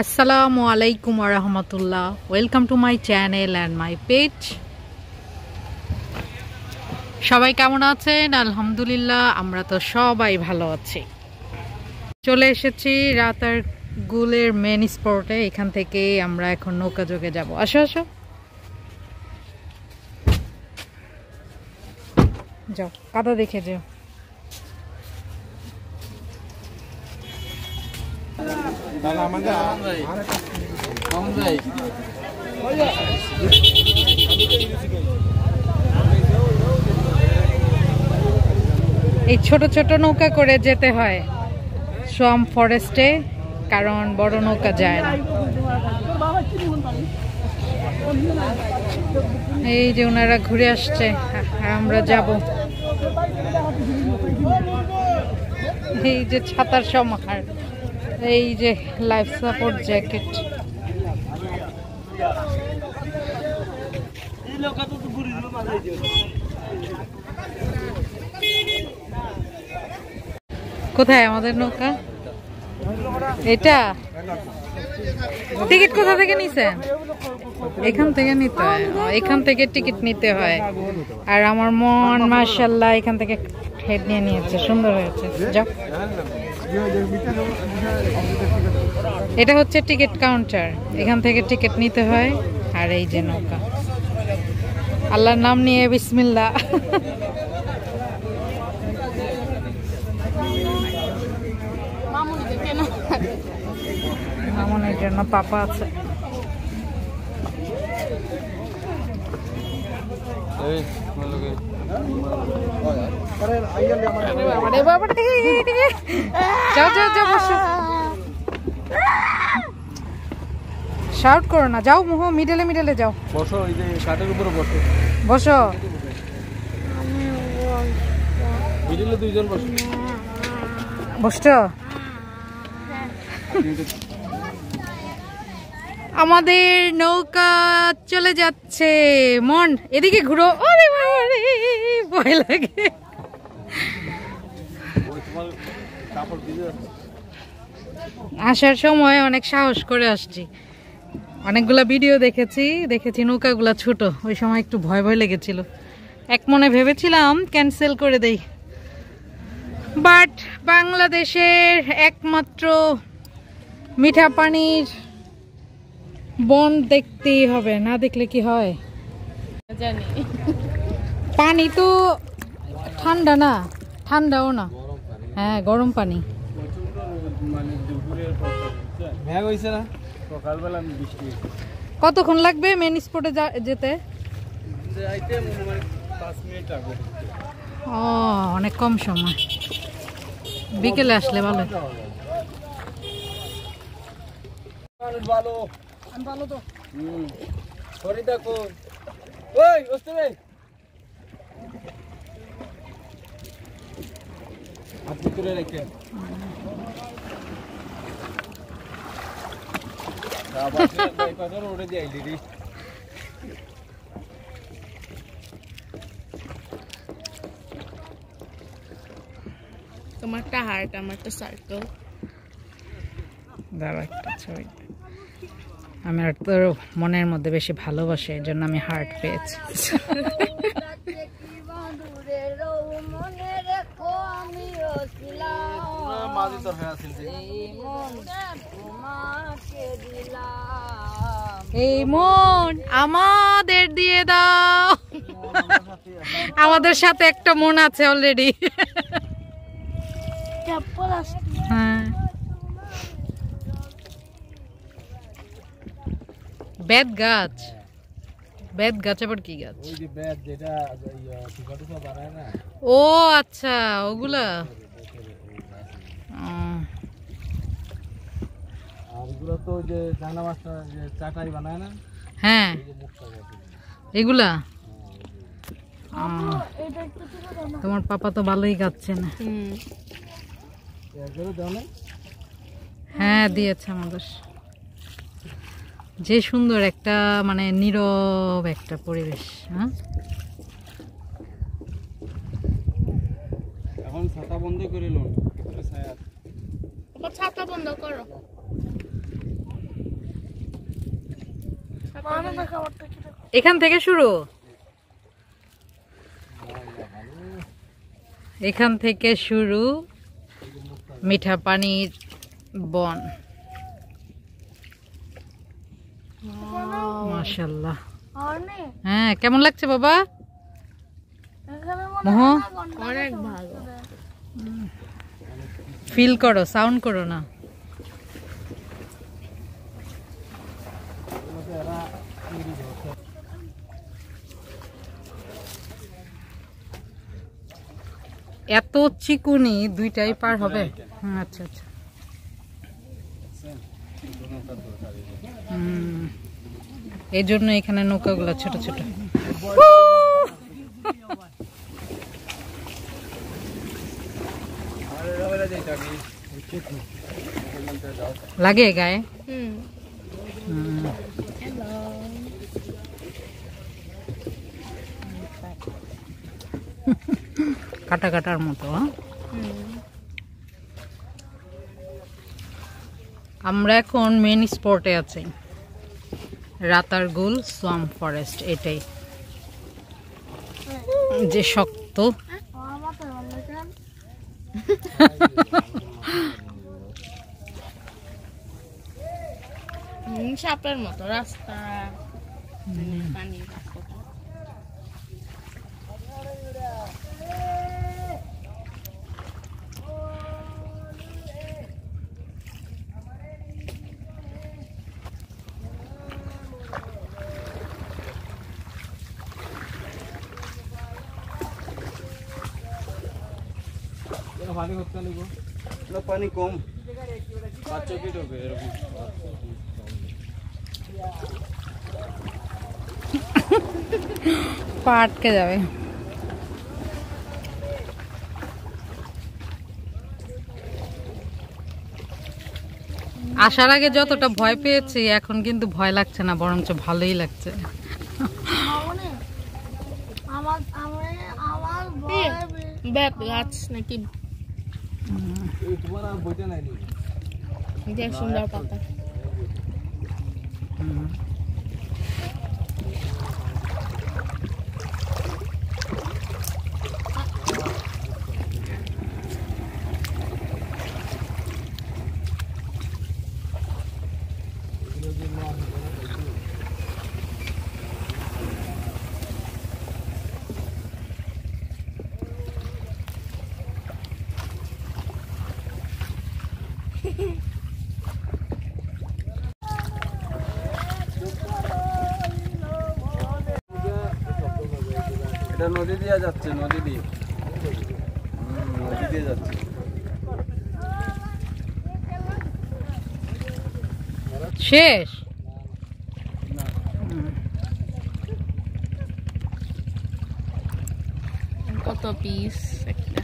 আসসালামু আলাইকুম ওয়া রাহমাতুল্লাহ। Welcome to my channel and my page. সবাই কেমন আছেন? আলহামদুলিল্লাহ, আমরা তো সবাই ভালো আছি। চলে এসেছি রাতারগুলের মেন স্পটে। এখান থেকে আমরা এখন নৌকাযোগে যাব। আসো আসো, যাও, কাদা দেখে যাও। এই ছোট ছোট নৌকা করে যেতে হয় সোয়াম ফরেস্টে, কারণ বড় নৌকা যায় না। এই যে ওনারা ঘুরে আসছে আর আমরা যাব। এই যে ছাতার সমাহার, এই যে লাইফ সাপোর্ট জ্যাকেট। কোথায় আমাদের নৌকা? এটা টিকিট কোথা থেকে নিছেন? এখান থেকে নিতে হয়, এখান থেকে টিকিট নিতে হয়। আর আমার মন মাশাআল্লাহ এখান থেকে হেড নিয়ে নিয়েছে, সুন্দর হয়েছে। যাও, এটা হচ্ছে টিকিট কাউন্টার, এখান থেকে টিকিট নিতে হয়। আর এই যে নৌকা, আল্লাহর নাম নিয়ে বিসমিল্লাহ। মামুনের জন্য পাপা আছে। যাও যাও যাও, বসো, শাউট করো না, যাও মোহ, মিডলে মিডলে যাও, বসো, এই যে কাঠের উপরে বসো, বসো, মিডলে দুইজন বসো, বসছো। আমাদের নৌকা চলে যাচ্ছে। মন এদিকে ঘুরো, ওরে বাবারে ভয় লাগে। আসার সময় অনেক সাহস করে আসছি, অনেকগুলা ভিডিও দেখেছি নৌকাগুলা ছোট, ওই সময় একটু ভয় ভয় লেগেছিল। এক মনে ভেবেছিলাম ক্যান্সেল করে দেই, বাট বাংলাদেশের একমাত্র মিঠা পানির বন দেখতেই হবে, না দেখলে কি হয় জানি। পানি তো ঠান্ডা না, ঠান্ডাও না, হ্যাঁ গরম পানি। কতক্ষণ লাগবে মেন স্পটে যেতে? ও, অনেক কম সময়, বিকেলে আসলে ভালো। ভালো ভালো তো সরি দেখো, ওই ওস্তে রে আপনি করে রাখেন। আবার কথা ওড়ে দিয়ে আইলি। তোমারটা হার্ট, আমারটা সার্কেল। দাঁড়া একটা ছবি, আমার তো মনের মধ্যে বেশি ভালোবাসে, এর জন্য আমি হার্ট পেয়েছি। এই মন আমাদের দিয়ে দাও, আমাদের সাথে একটা মন আছে অলরেডি। হ্যাঁ, বেত গাছ, বেত গাছ আবার কি গাছ? ওই যে বেত যেটা টিকা বানায় না। ও আচ্ছা, ওগুলা। আর ওগুলো তো যে জানা মাছটা যে চাটাই বানায় না। হ্যাঁ, এগুলা। তোমার পাপা তো ভালোই গাচ্ছে না। হ্যাঁ দিয়েছে আমাদের। যে সুন্দর একটা মানে নীরব একটা পরিবেশ। হ্যাঁ, এখন ছাতা বন্ধ করে লোন। ছাতা বন্ধ করো। এখান থেকে শুরু, এখান থেকে শুরু মিঠা পানির বন। মাশাআল্লাহ। হ্যাঁ, কেমন লাগছে বাবা? মোহ, অনেক ভালো। ফিল করো, সাউন্ড করো না। এত চিকুনি দুইটাই পার হবে? আচ্ছা আচ্ছা। এই জন্য এখানে নৌকাগুলো ছোট ছোট। লাগে গায়ে? কাটা কাটার মতো। আমরা এখন মেন স্পটে আছি, রাতারগুল সোয়াম্প ফরেস্ট। এটাই যে শক্ত। সাপের মতো রাস্তা, পানি রাস্তাটা। পানি করতে নিব না, পানি কম 5 ফিট হবে এরকম। পা আটকে যাবে। আসার আগে যতটা ভয় পেয়েছি এখন কিন্তু ভয় লাগছে না, বরঞ্চ ভালোই লাগছে। বেত গাছ নাকি? তোমার আর বইটা নাই দেখ সুন্দর পাতা। এটা নদী দিয়ে যাচ্ছে, নদী দিয়ে যাচ্ছে। শেষ। কত পিস একটা।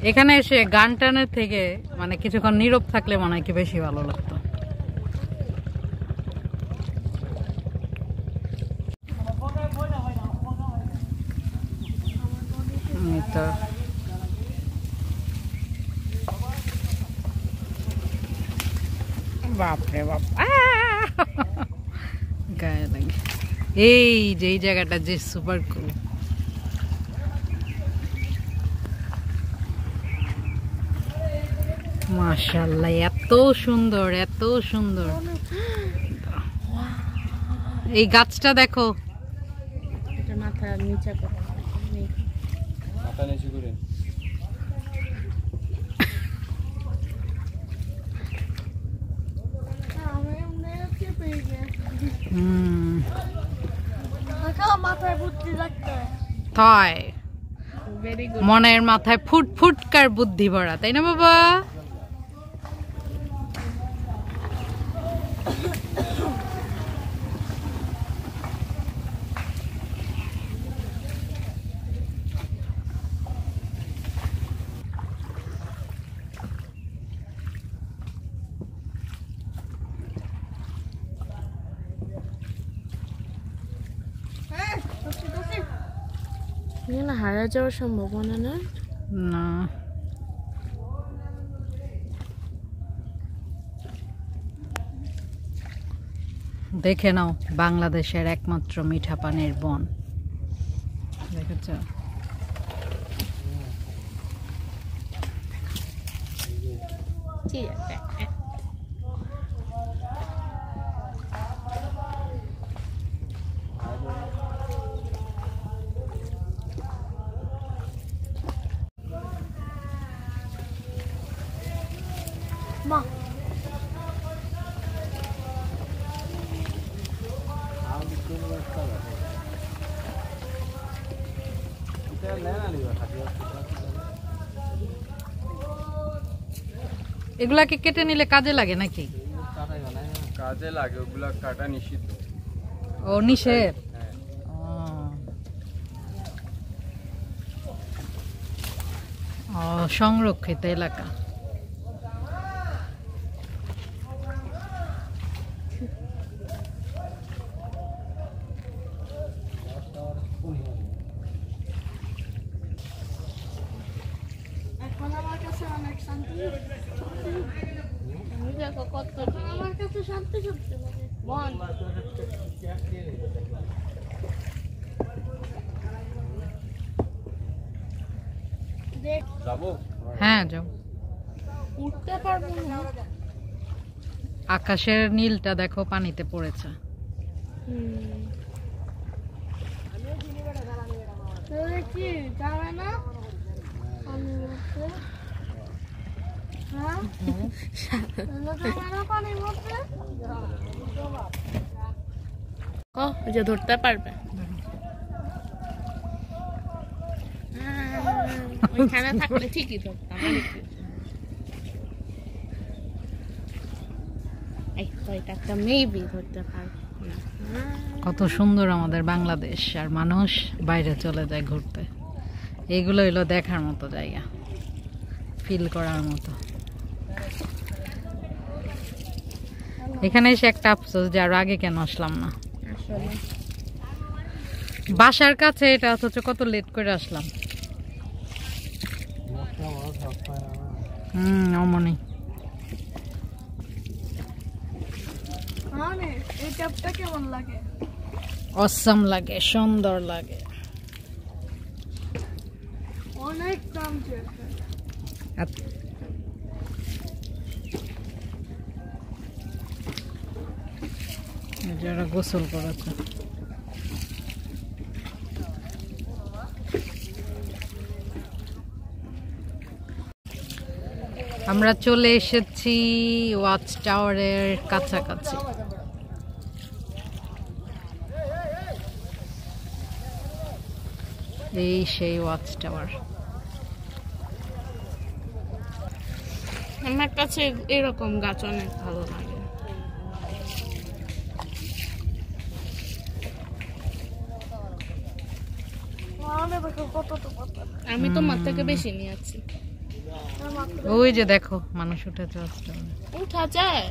এখানে এসে গান টানের থেকে মানে কিছুক্ষণ নীরব থাকলে মনে হয় কি বেশি ভালো লাগতো। বাপরে বাপ, গায়ে লাগে। এই যে এই জায়গাটা যে সুপার কুল। মাশাআল্লাহ, এত সুন্দর, এত সুন্দর। এই গাছটা দেখো, এটা মাথা নিচে করে, মাথা নিচে করে। তাই ভেরি গুড। মনের মাথায় ফুট ফুটকার বুদ্ধি ভরা, তাই না বাবা? না হারা যাওয়ার সম্ভাবনা না। না, দেখে নাও বাংলাদেশের একমাত্র মিঠা পানির বন, দেখেছ? ঠিক আছে। মা এগুলাকে কেটে নিলে কাজে লাগে নাকি? কাজে লাগে, ওগুলা কাটা নিষিদ্ধ। ও নিষেধ। ও সংরক্ষিত এলাকা। এখন আমার কাছে অনেক শান্তি। আমি দেখো কত আমার কাছে শান্তি শান্তি লাগে। মন দেখ যাবো? হ্যাঁ যাও। উঠতে পারবো না। আকাশের নীলটা দেখো পানিতে পড়েছে। কি যাবে না? যে ধরতে পারবে ওইখানে থাকলে ঠিকই ধরতাম। এই তো এটা একটা মেবি ধরতে পারবে। কত সুন্দর আমাদের বাংলাদেশ, আর মানুষ বাইরে চলে যায় ঘুরতে। এগুলো হইলো দেখার মতো জায়গা, ফিল করার মতো। এখানে এসে একটা আফসোস যে আরো আগে কেন আসলাম না। আসলে বাসার কাছে এটা, অথচ কত লেট করে আসলাম। অমনি এই ট্যাপটা কেমন লাগে? অসম লাগে, সুন্দর লাগে। অনেক দাম। যারা গোসল করেছে। আমরা চলে এসেছি ওয়াচ টাওয়ারের কাছাকাছি। এই সেই ওয়াচ টাওয়ার। আমার কাছে এরকম গাছ অনেক ভালো লাগে। আমি তোমার থেকে বেশি নিয়েছি। ওই যে দেখো মানুষ উঠেছে ওয়াচ টাওয়ারে। উঠা যায়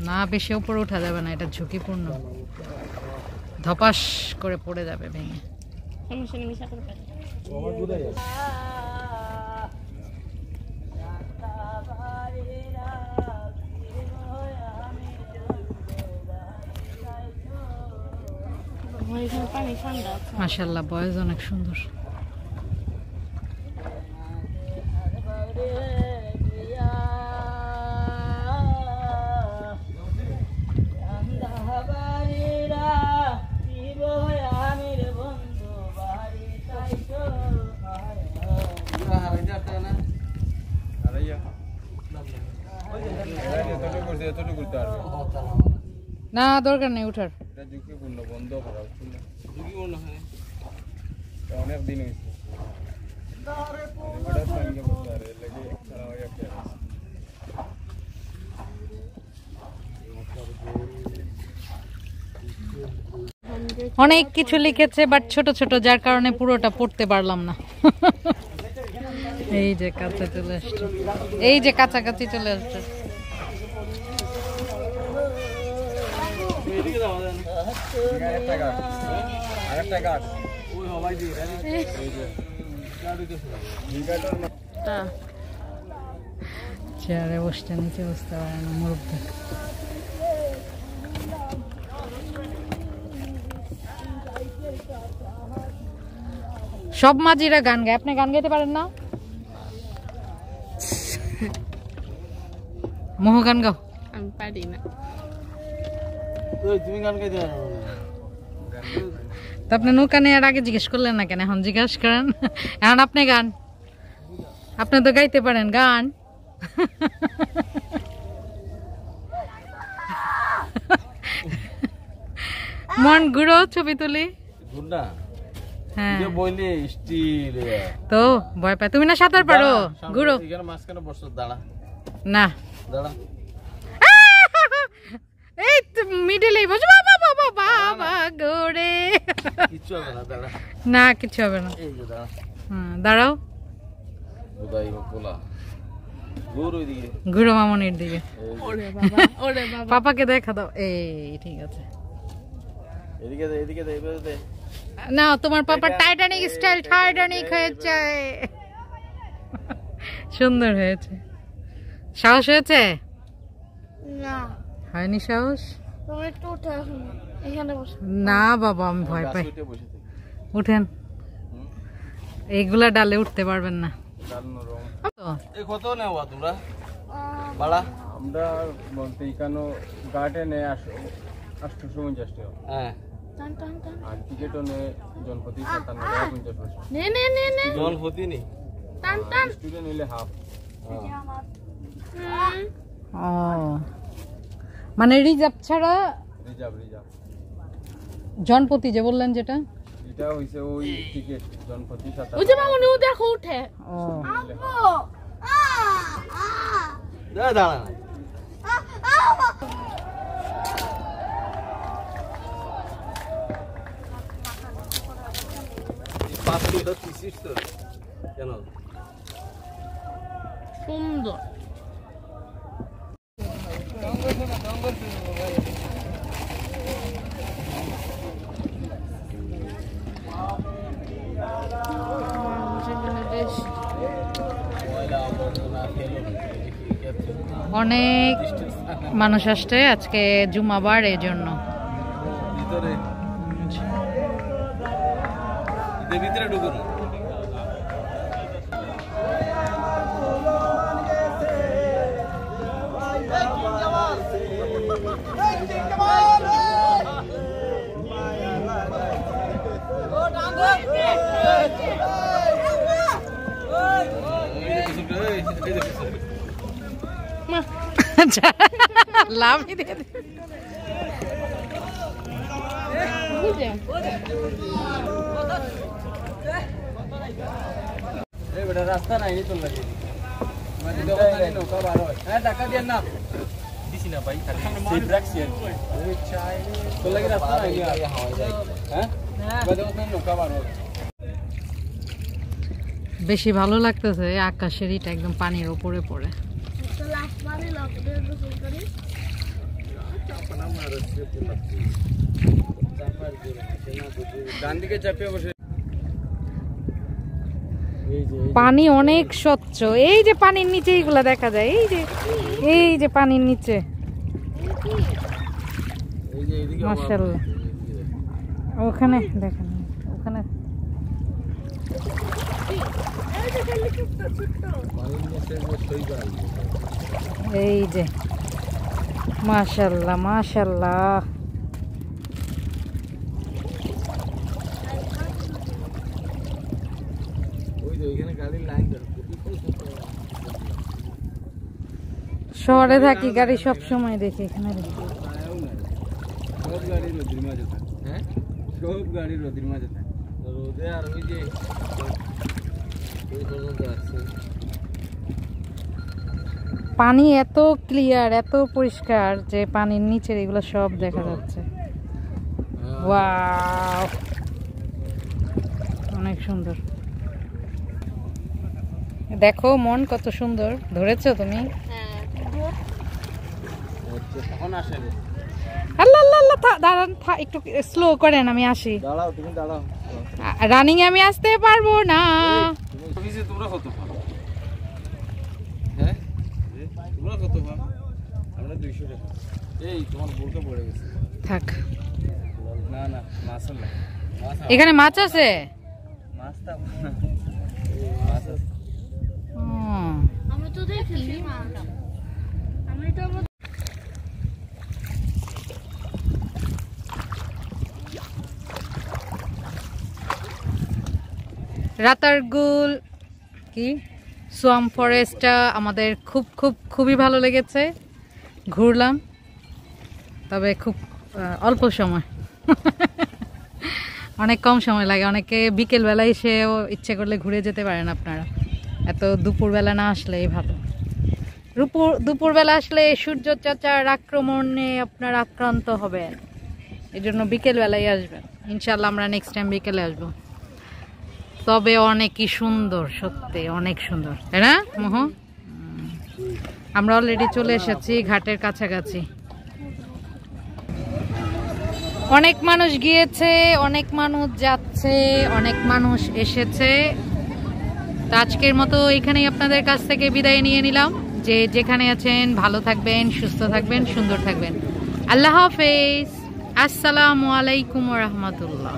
না, বেশি উপরে উঠা যাবে না, এটা ঝুঁকিপূর্ণ। ধপাস করে পড়ে যাবে ভেঙে। সমস্যা নেই, মিশা করে পারি। এখানে পানি ঠান্ডা আছে। মাশাআল্লাহ, বয়স অনেক সুন্দর। না, দরকার নেই উঠার। এটা ঝুঁকিপূর্ণ, বন্ধ করা উচিত না। ঝুঁকিপূর্ণ হ্যাঁ, অনেক দিন হয়েছে বড় সঙ্গে বলতে আর লেগে সারা হয়ে গেছে। অনেক কিছু লিখেছে বাট ছোট ছোট, যার কারণে পুরোটা পড়তে পারলাম না। এই যে কাছে চলে আসছে, এই যে কাছাকাছি চলে আসছে। চেয়ারে বসতে নিচে বসতে পারে না মুরব্বী। সব মাঝিরা গান গায়, আপনি গান গাইতে পারেন না? মোহ গান গাও। আমি পারি না। তুমি গান গাইতে পারো না? তো আপনি নৌকা নেওয়ার আগে জিজ্ঞেস করলেন না কেন? এখন জিজ্ঞেস করেন। এখন আপনি গান, আপনি তো গাইতে পারেন গান। মন গুঁড়ো ছবি তুলি। হ্যাঁ তো ভয় পায়। তুমি না সাঁতার পারো? গুঁড়ো না, এই মিডলে বসে বাবা বাবা বাবা গোরে। না কিছু হবে না। দাঁড়াও, গুঁড়ো মামনির দিকে। পাপাকে দেখা দাও। এই ঠিক আছে না, তোমার পাপা টাইটানিক স্টাইল টাইটানিক হয়েছে। সুন্দর হয়েছে। সাহস হয়েছে? না হয়নি সাহস। তুমি একটু উঠে আসুন, এখানে বসে। না বাবা আমি ভয় পাই। উঠেন, এইগুলা ডালে উঠতে পারবেন না। কত নেওয়া তোমরা ভাড়া? আমরা বলতে এখানে গার্ডেনে 850 টাকা। হ্যাঁ টান টান টান। আর টিকেটও নে জনপ্রতি 57 টাকা 50 পয়সা। নে নে নে নে জনপ্রতি নেই, টান টান। স্টুডেন্ট নিলে হাফ। ও মানে রিজার্ভ ছাড়া? রিজার্ভ জনপতি যে বললেন যেটা, এটা হইছে ওই টিকেট জনপ্রতি 57। ওই যে মামুনি ও দেখো উঠে। ও দাঁড়া দাঁড়া সুন্দর। অনেক মানুষ আসছে আজকে জুমাবার, এই জন্য। ভিতরে ঢুকুন। লাভ দিয়ে দে। রাস্তা নাই তোর লাগে নৌকা বার হয়। হ্যাঁ টাকা দিয়ে না দিছি না ভাই, তোর লাগে রাস্তা নাই। হ্যাঁ নৌকা বার হয়। বেশি ভালো লাগতেছে আকাশের ইটা একদম পানির উপরে পড়ে। পানি অনেক স্বচ্ছ। এই যে পানির নিচে এইগুলা দেখা যায়, এই যে পানির নিচে। মাশাআল্লাহ। ওখানে দেখেন, ওখানে এই যে মাশাআল্লাহ মাশাআল্লাহ। শহরে থাকি, গাড়ি সব সময় দেখি, এখানে দেখি গাড়ি রোদের মাঝে থাকে। হ্যাঁ সব গাড়ি রোদের মাঝে থাকে। রোদে আর ওই যে ওই পর্যন্ত আসছে। পানি এত ক্লিয়ার, এত পরিষ্কার যে পানির নিচের এগুলো সব দেখা যাচ্ছে। ওয়াও, অনেক সুন্দর। দেখো মন কত সুন্দর ধরেছো তুমি। এখন আসেন। আল্লাহ আল্লাহ আল্লাহ, দাঁড়ান, একটু স্লো করেন, আমি আসি। দাঁড়াও, তুমি দাঁড়াও। রানিং আমি আসতে পারবো না। তোমরা কত পাও? হ্যাঁ তোমরা কত পাও? আমরা 200 টাকা। এই তোমার বউটা পড়ে গেছে। থাক, না না মাছ না, এখানে মাছ আছে। মাছটা মাছ আছে। আমি তো দেখেছি মাছ। আমি তো রাতারগুল কি সোয়াম ফরেস্টটা আমাদের খুবই ভালো লেগেছে। ঘুরলাম, তবে খুব অল্প সময় অনেক কম সময় লাগে। অনেকে বিকেলবেলায় এসেও ইচ্ছে করলে ঘুরে যেতে পারেন আপনারা। এত দুপুরবেলা না আসলেই ভালো। দুপুরবেলা আসলে সূর্য চাচার আক্রমণে আপনার আক্রান্ত হবেন, এই জন্য বিকেলবেলায় আসবেন। ইনশাল্লাহ আমরা নেক্সট টাইম বিকেলে আসবো। তবে অনেকই সুন্দর, সত্যি অনেক সুন্দর, তাই না মোহ? আমরা অলরেডি চলে এসেছি ঘাটের কাছাকাছি। অনেক মানুষ গিয়েছে, অনেক মানুষ যাচ্ছে, অনেক মানুষ এসেছে। তো আজকের মতো এখানেই আপনাদের কাছ থেকে বিদায় নিয়ে নিলাম। যে যেখানে আছেন ভালো থাকবেন, সুস্থ থাকবেন, সুন্দর থাকবেন। আল্লাহ হাফেজ। আসসালামু আলাইকুম ওয়া রাহমাতুল্লাহ।